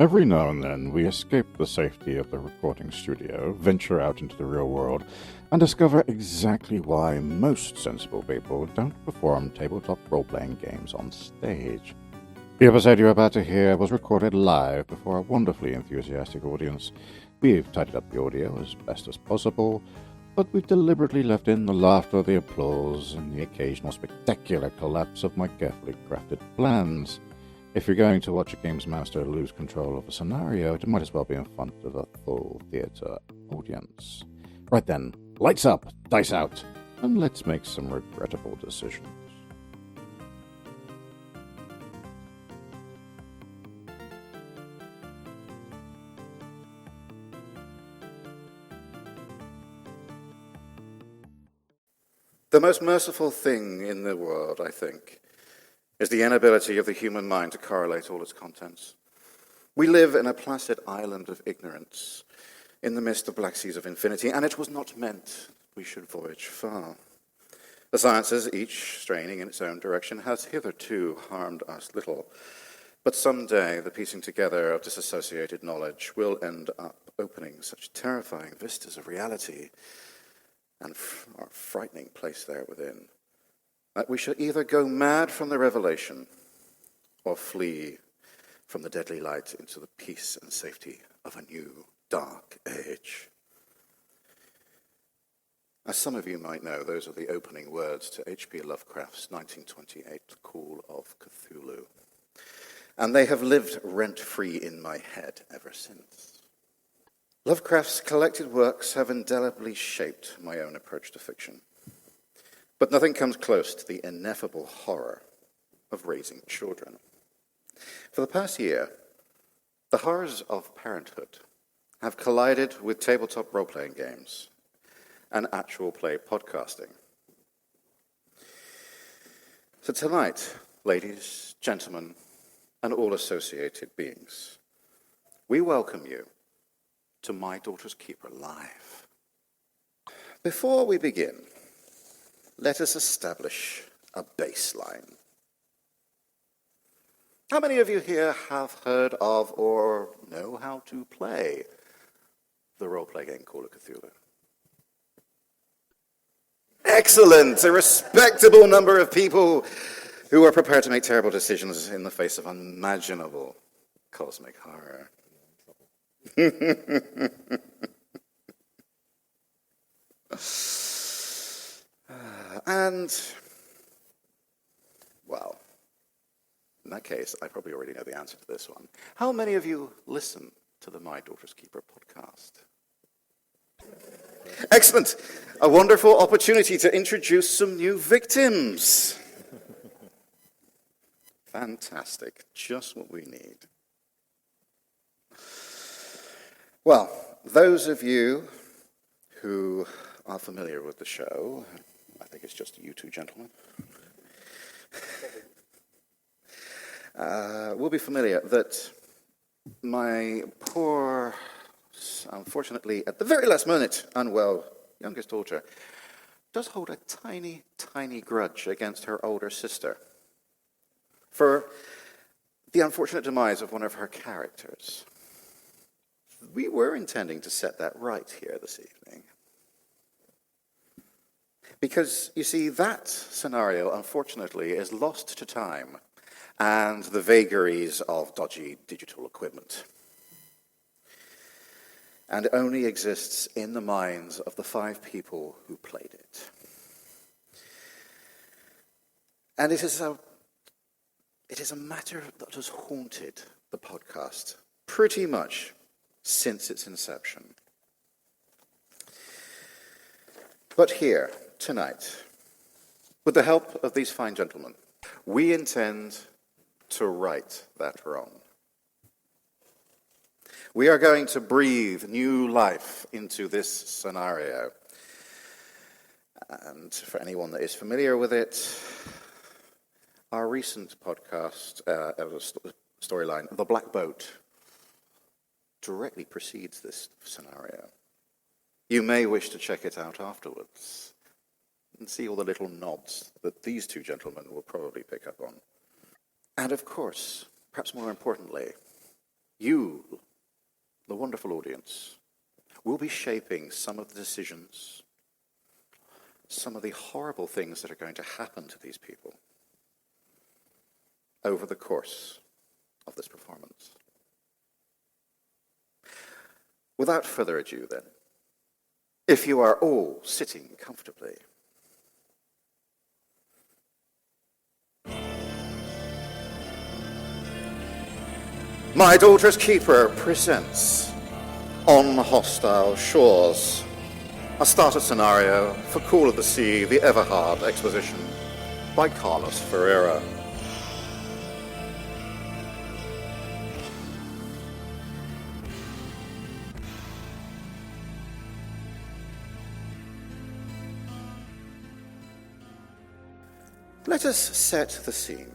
Every now and then, we escape the safety of the recording studio, venture out into the real world, and discover exactly why most sensible people don't perform tabletop role-playing games on stage. The episode you're about to hear was recorded live before a wonderfully enthusiastic audience. We've tidied up the audio as best as possible, but we've deliberately left in the laughter, the applause, and the occasional spectacular collapse of my carefully crafted plans. If you're going to watch a games master lose control of a scenario, it might as well be in front of a full theatre audience. Right then, lights up, dice out, and let's make some regrettable decisions. The most merciful thing in the world, I think, is the inability of the human mind to correlate all its contents. We live in a placid island of ignorance, in the midst of black seas of infinity, and it was not meant we should voyage far. The sciences, each straining in its own direction, has hitherto harmed us little, but someday the piecing together of disassociated knowledge will end up opening such terrifying vistas of reality and our frightening place there within, that we shall either go mad from the revelation or flee from the deadly light into the peace and safety of a new dark age. As some of you might know, those are the opening words to H.P. Lovecraft's 1928 Call of Cthulhu, and they have lived rent-free in my head ever since. Lovecraft's collected works have indelibly shaped my own approach to fiction. But nothing comes close to the ineffable horror of raising children. For the past year, the horrors of parenthood have collided with tabletop role-playing games and actual play podcasting. So tonight, ladies, gentlemen, and all associated beings, we welcome you to My Daughter's Keeper Live. Before we begin, let us establish a baseline. How many of you here have heard of or know how to play the role-play game Call of Cthulhu? Excellent! A respectable number of people who are prepared to make terrible decisions in the face of unimaginable cosmic horror. And, well, in that case, I probably already know the answer to this one. How many of you listen to the My Daughter's Keeper podcast? Excellent. A wonderful opportunity to introduce some new victims. Fantastic. Just what we need. Well, those of you who are familiar with the show, I think it's just you two gentlemen, will be familiar that my poor, unfortunately, at the very last minute, unwell youngest daughter does hold a tiny, tiny grudge against her older sister for the unfortunate demise of one of her characters. We were intending to set that right here this evening. Because, you see, that scenario, unfortunately, is lost to time and the vagaries of dodgy digital equipment, and only exists in the minds of the 5 people who played it. And it is a matter that has haunted the podcast pretty much since its inception. But here, tonight, with the help of these fine gentlemen, we intend to right that wrong. We are going to breathe new life into this scenario. And for anyone that is familiar with it, our recent podcast, storyline, The Black Boat, directly precedes this scenario. You may wish to check it out afterwards and see all the little nods that these two gentlemen will probably pick up on. And of course, perhaps more importantly, you, the wonderful audience, will be shaping some of the decisions, some of the horrible things that are going to happen to these people over the course of this performance. Without further ado, then, if you are all sitting comfortably, My Daughter's Keeper presents On Hostile Shores, a starter scenario for Call of the Sea, the Everhart Expedition by Carlos Ferreira. Let us set the scene.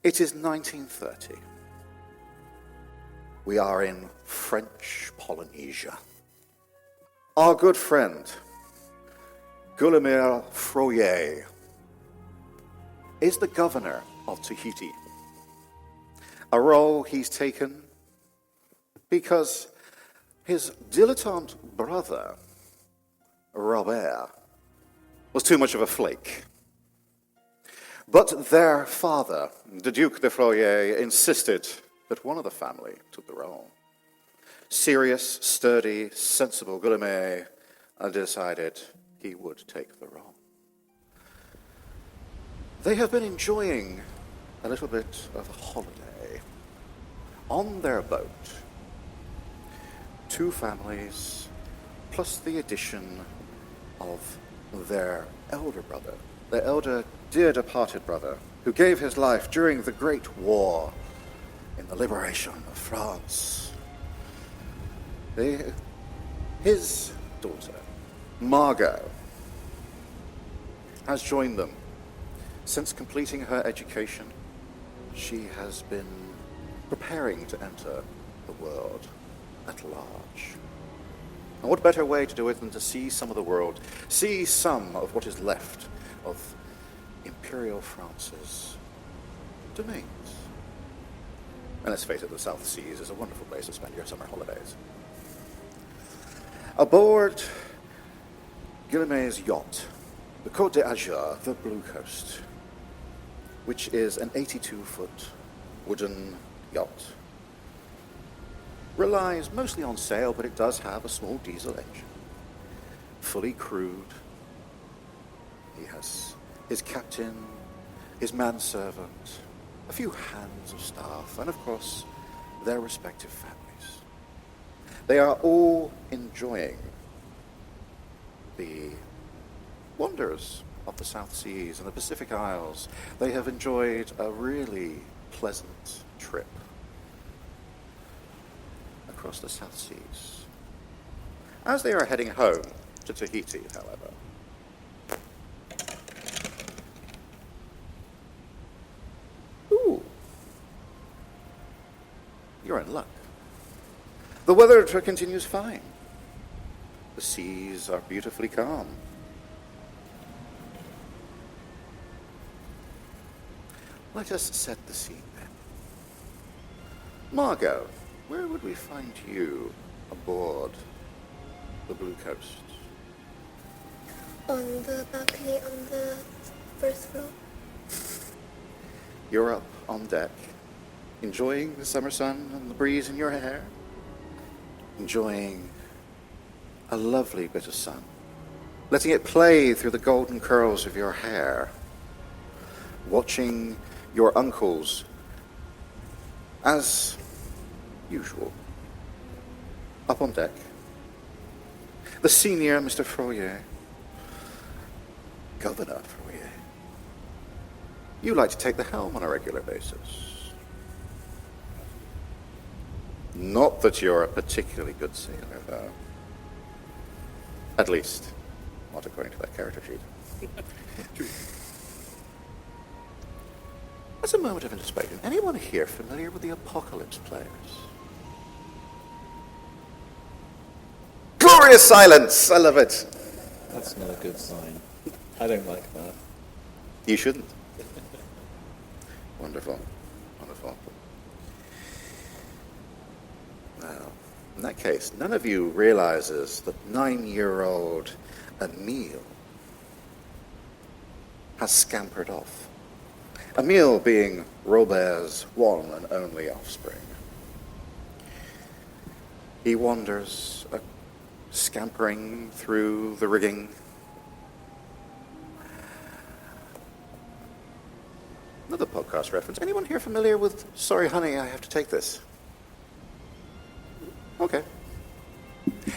It is 1930. We are in French Polynesia. Our good friend, Guillemot Froyer, is the governor of Tahiti, a role he's taken because his dilettante brother, Robert, was too much of a flake. But their father, the Duc de Froyer, insisted that one of the family took the role. Serious, sturdy, sensible Guillemot decided he would take the role. They have been enjoying a little bit of a holiday on their boat. Two families, plus the addition of their elder brother, their elder, dear departed brother, who gave his life during the Great War in the liberation of France. His daughter, Margot, has joined them. Since completing her education, she has been preparing to enter the world at large. And what better way to do it than to see some of the world, see some of what is left of Imperial France's domains. And let's face it, the South Seas is a wonderful place to spend your summer holidays. Aboard Guillemot's yacht, the Côte d'Azur, the Blue Coast, which is an 82-foot wooden yacht, relies mostly on sail, but it does have a small diesel engine, fully crewed. He has his captain, his manservant, a few hands of staff, and of course, their respective families. They are all enjoying the wonders of the South Seas and the Pacific Isles. They have enjoyed a really pleasant trip across the South Seas. As they are heading home to Tahiti, however, you're in luck. The weather continues fine. The seas are beautifully calm. Let us set the scene then. Margot, where would we find you aboard the Blue Coast? On the balcony on the first floor. You're up on deck, enjoying the summer sun and the breeze in your hair, enjoying a lovely bit of sun, letting it play through the golden curls of your hair, watching your uncles, as usual, up on deck. The senior Mr. Froyer, Governor Froyer. You like to take the helm on a regular basis. Not that you're a particularly good sailor, though. At least, not according to that character sheet. As a moment of introspection, anyone here familiar with the Apocalypse players? Glorious silence! I love it. That's not a good sign. I don't like that. You shouldn't. Wonderful. In that case, none of you realizes that 9-year-old Emile has scampered off. Emile being Robert's one and only offspring. He wanders, scampering through the rigging. Another podcast reference. Anyone here familiar with Sorry Honey, I Have to Take This? Okay.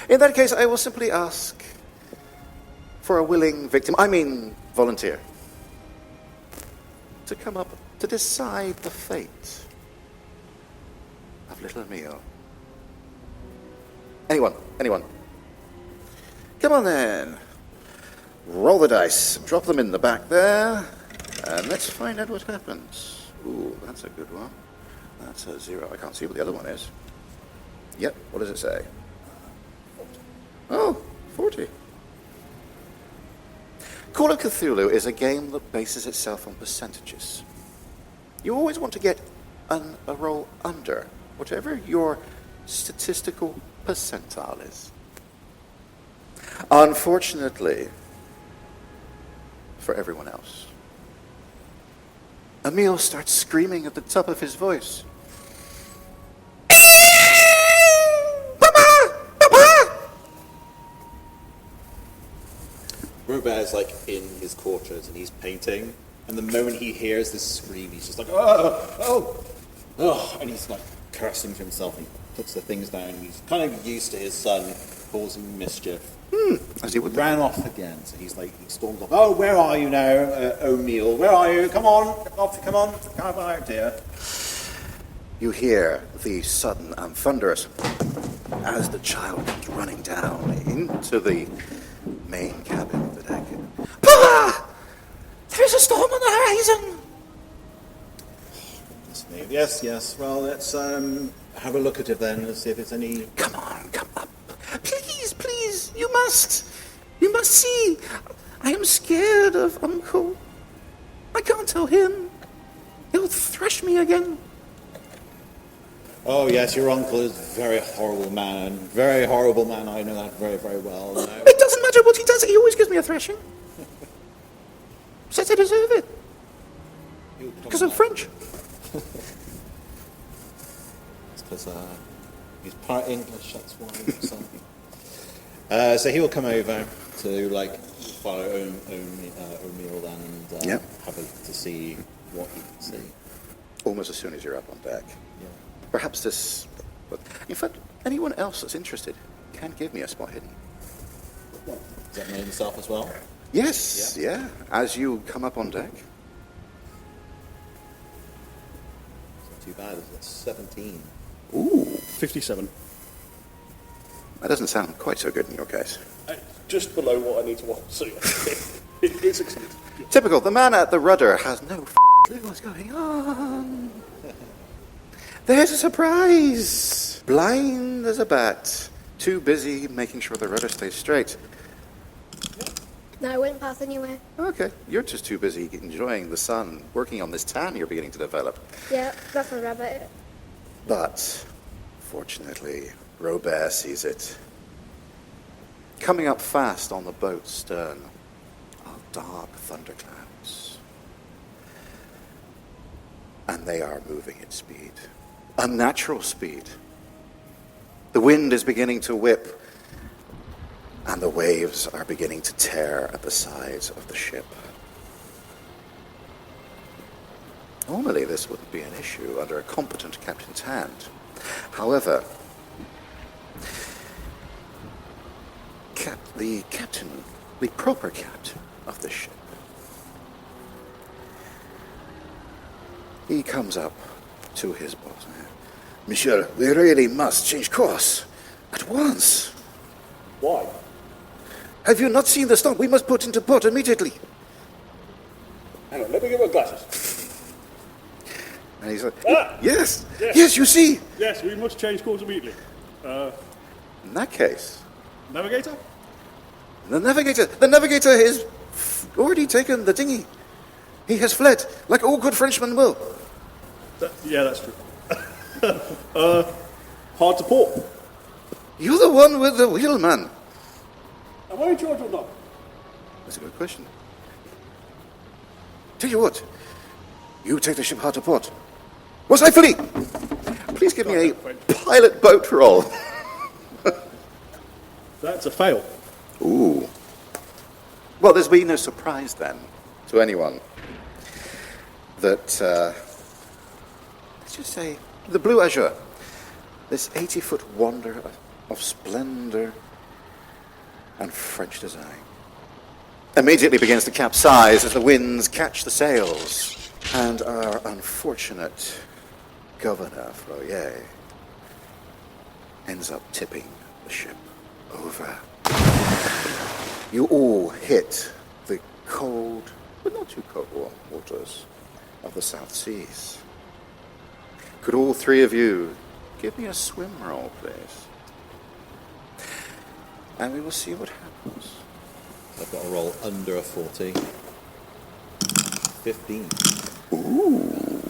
In that case, I will simply ask for a willing victim, volunteer, to come up to decide the fate of little Emile. Anyone? Come on then. Roll the dice. Drop them in the back there. And let's find out what happens. Ooh, that's a good one. That's a 0. I can't see what the other one is. Yep, what does it say? Oh, 40. Call of Cthulhu is a game that bases itself on percentages. You always want to get a roll under whatever your statistical percentile is. Unfortunately, for everyone else, Emile starts screaming at the top of his voice. Robert's like in his quarters and he's painting, and the moment he hears this scream, he's just like, oh, and he's like cursing to himself and puts the things down. He's kind of used to his son causing mischief. As he would Ran off again, so he's like, he storms off. Oh, where are you now, O'Neill? Where are you? Come on, come out here. You hear the sudden and thunderous as the child comes running down into the main cabin of the deck. Papa! There's a storm on the horizon! Yes. Well, let's have a look at it then and see if it's any... Come on, come up. Please, you must see. I am scared of Uncle. I can't tell him. He'll thrash me again. Oh, yes, your uncle is a very horrible man. Very horrible man. I know that very, very well. No. It doesn't matter what he does. He always gives me a thrashing. Says I deserve it. Because I'm French. It's because he's part English, that's why. So he will come over to follow O'Neill then and have a look to see what he can see. Almost as soon as you're up on deck. Yeah. Perhaps this... In fact, anyone else that's interested can give me a spot hidden. Does that mean himself as well? Yes, yeah. As you come up on deck. It's not too bad, it's 17. Ooh. 57. That doesn't sound quite so good in your case. Just below what I need to roll, so it succeeds. Typical. The man at the rudder has no clue what's going on. There's a surprise. Blind as a bat. Too busy making sure the rudder stays straight. No, I wouldn't pass anyway. Okay, you're just too busy enjoying the sun, working on this tan you're beginning to develop. Yeah, that's my rabbit. But, fortunately, Robert sees it. Coming up fast on the boat's stern are dark thunderclouds. And they are moving at speed. Unnatural speed. The wind is beginning to whip, and the waves are beginning to tear at the sides of the ship. Normally, this wouldn't be an issue under a competent captain's hand. However, the captain, the proper captain of the ship, he comes up to his boss. Monsieur, we really must change course at once. Why? Have you not seen the storm? We must put into port immediately. Hang on, let me get my glasses. And he's like, Yes. yes, you see. Yes, we must change course immediately. In that case, Navigator? the navigator has already taken the dinghy. He has fled, like all good Frenchmen will. Yeah, that's true. Hard to port. You're the one with the wheel, man. Am I in charge or not? That's a good question. Tell you what, you take the ship hard to port. Was I fully? Please give me a pilot boat roll. That's a fail. Ooh. Well, there's been no surprise then to anyone that, let's just say, the Blue Azure, this 80-foot wonder of splendor and French design, immediately begins to capsize as the winds catch the sails, and our unfortunate Governor Floyer ends up tipping the ship over. You all hit the cold, but not too cold waters of the South Seas. Could all three of you give me a swim roll, please? And we will see what happens. I've got to roll under a 40. 15. Ooh.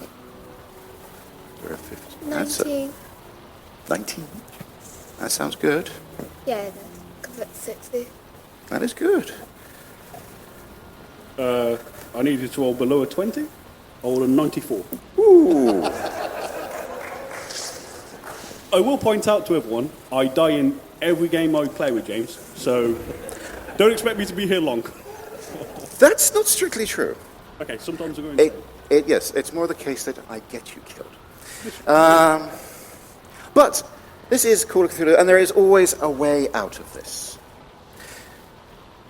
You're a 15. That's 19. 19. That sounds good. Yeah, it is. Because it's 60. That is good. I need you to roll below a 20. I rolled a 94. Ooh. I will point out to everyone, I die in every game I play with James, so don't expect me to be here long. That's not strictly true. Okay, sometimes I'm going Yes, it's more the case that I get you killed. But this is Call of Cthulhu, and there is always a way out of this.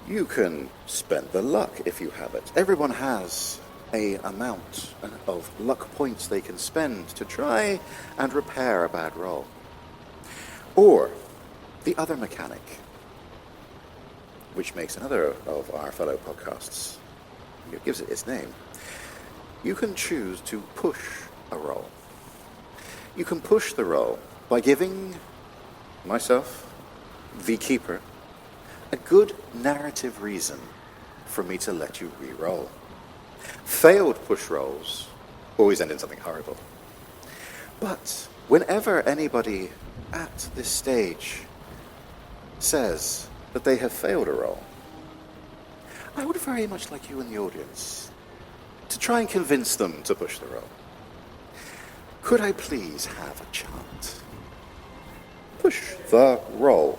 You can spend the luck if you have it. Everyone has a amount of luck points they can spend to try and repair a bad roll. Or the other mechanic, which makes another of our fellow podcasts, it gives it its name. You can choose to push a roll. You can push the roll by giving myself, the keeper, a good narrative reason for me to let you re-roll. Failed push rolls always end in something horrible. But whenever anybody at this stage says that they have failed a roll, I would very much like you in the audience to try and convince them to push the roll. Could I please have a chant? Push the roll.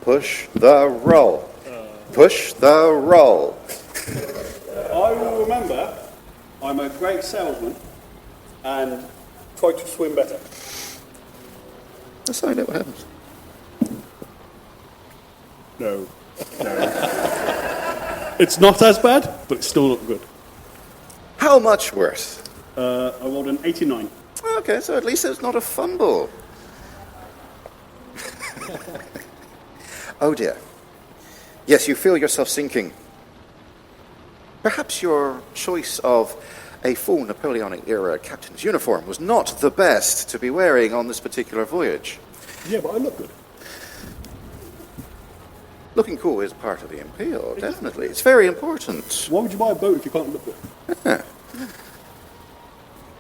Push the roll. Push the roll. I will remember I'm a great salesman and try to swim better. Let's find out what happens. No. It's not as bad, but it's still not good. How much worse? I rolled an 89. Okay, so at least it's not a fumble. Oh dear. Yes, you feel yourself sinking. Perhaps your choice of a full Napoleonic-era captain's uniform was not the best to be wearing on this particular voyage. Yeah, but I look good. Looking cool is part of the appeal, definitely. It's very important. Why would you buy a boat if you can't look good?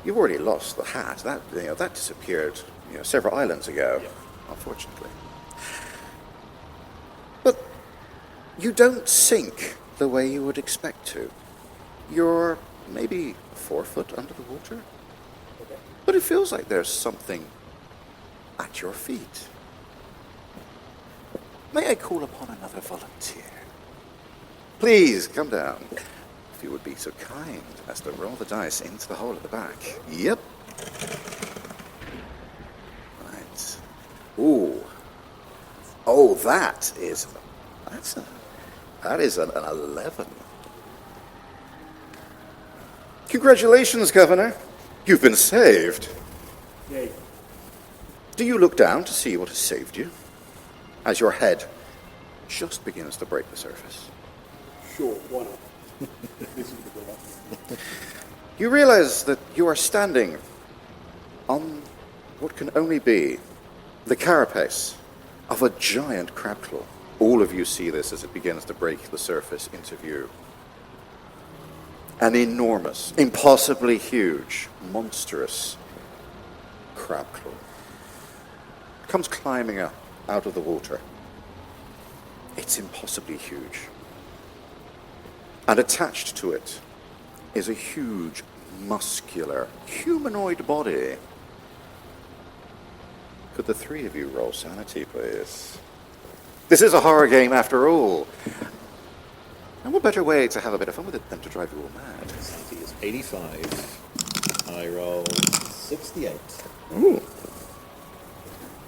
You've already lost the hat. That disappeared several islands ago, unfortunately. But you don't sink the way you would expect to. You're maybe 4 foot under the water. But it feels like there's something at your feet. May I call upon another volunteer? Please, come down. If you would be so kind as to roll the dice into the hole at the back. Yep. Right. Ooh. Oh, that is an 11. Congratulations, Governor. You've been saved. Yay. Do you look down to see what has saved you? As your head just begins to break the surface. Sure, why not? This is the good one. You realize that you are standing on what can only be the carapace of a giant crab claw. All of you see this as it begins to break the surface into view. An enormous, impossibly huge, monstrous crab claw comes climbing up out of the water. It's impossibly huge. And attached to it is a huge, muscular, humanoid body. Could the three of you roll sanity, please? This is a horror game after all. And what better way to have a bit of fun with it than to drive you all mad? Sanity is 85. I roll 68. Ooh.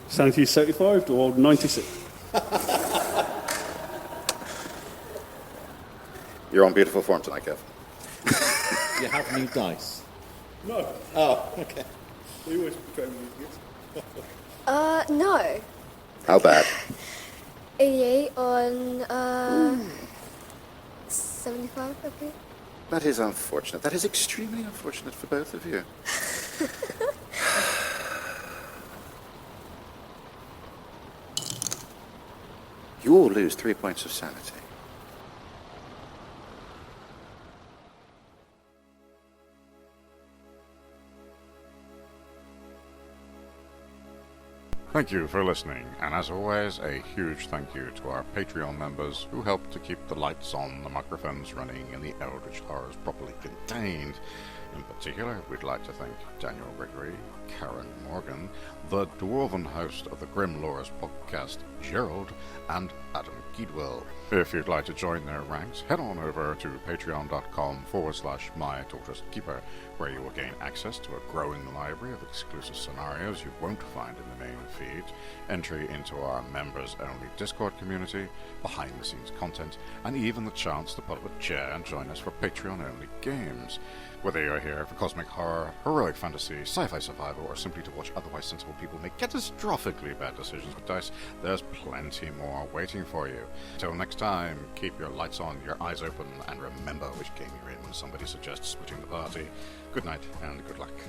Sanity is 75 or 96. You're on beautiful form tonight, Kev. You have new dice. No. Oh, okay. We always betray me these gifts. No. How bad? 88 on 75, I think. That is unfortunate. That is extremely unfortunate for both of you. You all lose 3 points of sanity. Thank you for listening, and as always, a huge thank you to our Patreon members who help to keep the lights on, the microphones running, and the Eldritch Horrors properly contained. In particular, we'd like to thank Daniel Gregory, Karen Morgan, the dwarven host of the Grim Lores podcast, Gerald, and Adam Keedwell. If you'd like to join their ranks, head on over to patreon.com/mytortoisekeeper, where you will gain access to a growing library of exclusive scenarios you won't find in the main feed, entry into our members-only Discord community, behind-the-scenes content, and even the chance to pull up a chair and join us for Patreon-only games. Whether you're here for cosmic horror, heroic fantasy, sci-fi survival, or simply to watch otherwise sensible people make catastrophically bad decisions with dice, there's plenty more waiting for you. Till next time, keep your lights on, your eyes open, and remember which game you're in when somebody suggests splitting the party. Good night, and good luck.